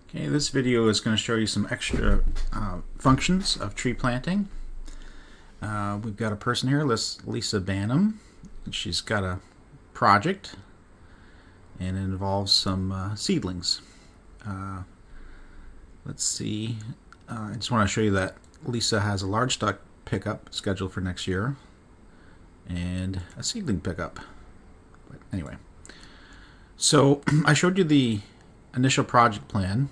Okay, this video is going to show you some extra functions of tree planting. We've got a person here, Lisa Banham. She's got a project and it involves some seedlings. Let's see, I just want to show you that Lisa has a large stock pickup scheduled for next year and a seedling pickup. But anyway, so I showed you the initial project plan.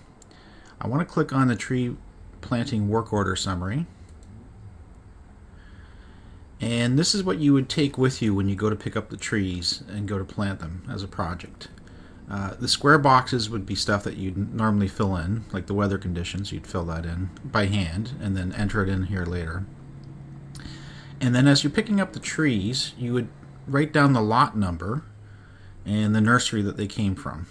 I want to click on the tree planting work order summary, and this is what you would take with you when you go to pick up the trees and go to plant them as a project. The square boxes would be stuff that you'd normally fill in, like the weather conditions. You'd fill that in by hand and then enter it in here later. And then as you're picking up the trees, you would write down the lot number and the nursery that they came from,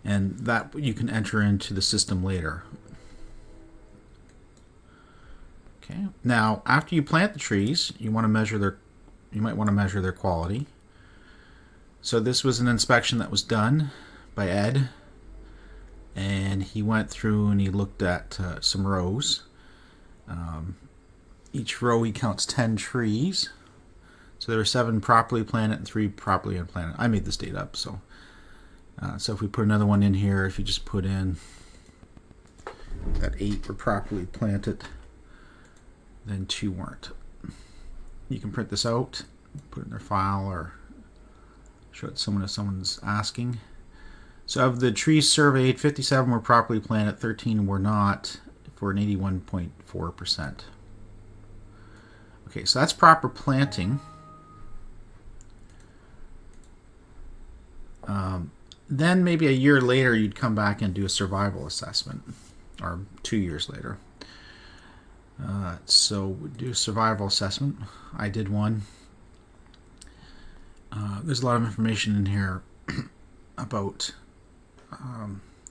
and that you can enter into the system later. Okay. Now, after you plant the trees, you might want to measure their quality. So this was an inspection that was done by Ed, and he went through and he looked at some rows. Each row he counts 10 trees. So there are 7 properly planted and 3 properly unplanted. I made this date up, so if we put another one in here, if you just put in that 8 were properly planted, then 2 weren't. You can print this out, put it in their file, or show it to someone if someone's asking. So of the trees surveyed, 57 were properly planted, 13 were not, for an 81.4%. Okay, so that's proper planting. Then maybe a year later you'd come back and do a survival assessment, or 2 years later. So we'd do a survival assessment. I did one. There's a lot of information in here about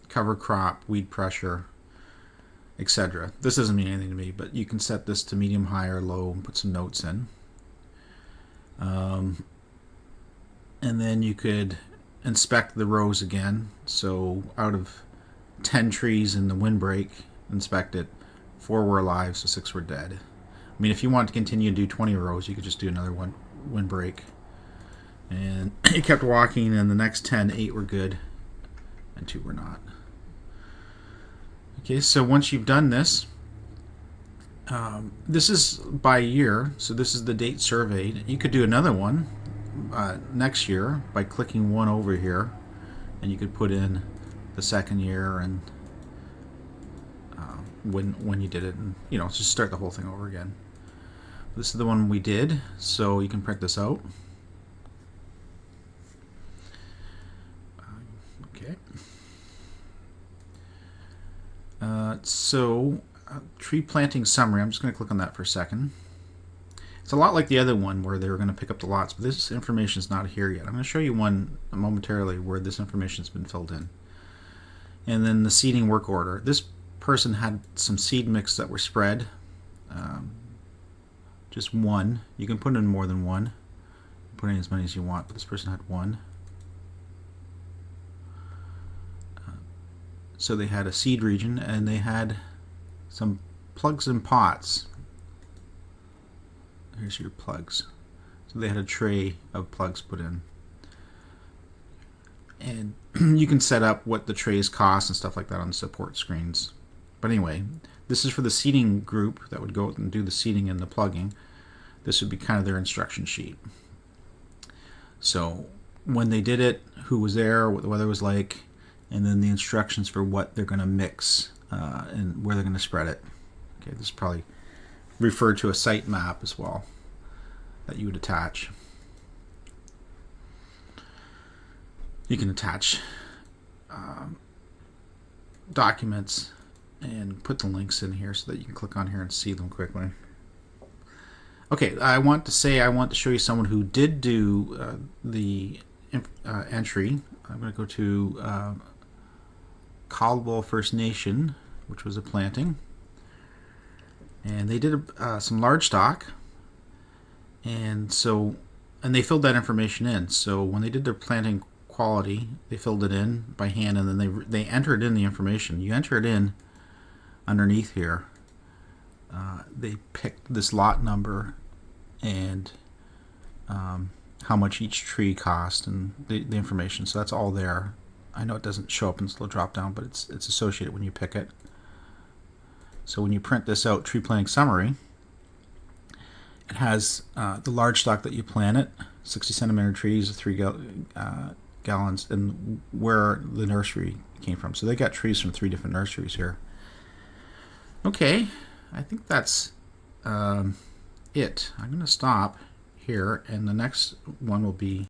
cover crop, weed pressure, etc. This doesn't mean anything to me, but you can set this to medium, high, or low and put some notes in. And then you could inspect the rows again. So out of 10 trees in the windbreak inspected, 4 were alive, so 6 were dead. I mean, if you want to continue to do 20 rows, you could just do another one windbreak. And you kept walking, and the next 10, 8 were good and 2 were not. Okay, so once you've done this, this is by year, so this is the date surveyed. You could do another one next year by clicking one over here, and you could put in the second year and when you did it, and just start the whole thing over again. This is the one we did, so you can print this out. Okay. Tree planting summary. I'm just going to click on that for a second. It's a lot like the other one where they were going to pick up the lots, but this information is not here yet. I'm going to show you one momentarily where this information has been filled in. And then the seeding work order. This person had some seed mix that were spread. Just one. You can put in more than one. Put in as many as you want, but this person had one. So they had a seed region, and they had some plugs and pots. Here's your plugs. So they had a tray of plugs put in. And you can set up what the trays cost and stuff like that on the support screens. But anyway, this is for the seeding group that would go out and do the seeding and the plugging. This would be kind of their instruction sheet. So when they did it, who was there, what the weather was like, and then the instructions for what they're going to mix and where they're going to spread it. Okay, this is probably referred to a site map as well that you would attach. You can attach documents and put the links in here so that you can click on here and see them quickly. Okay, I want to show you someone who did do the entry. I'm going to go to Caldwell First Nation, which was a planting, and they did some large stock, and they filled that information in. So when they did their planting quality. They filled it in by hand, and then they entered in the information. You enter it in underneath here. They picked this lot number and how much each tree cost and the information. So that's all there. I know it doesn't show up in this little drop down, but it's associated when you pick it. So when you print this out, tree planting summary, it has the large stock that you planted, 60 centimeter trees, 3 gallons, and where the nursery came from. So they got trees from 3 different nurseries here. Okay, I think that's it. I'm going to stop here, and the next one will be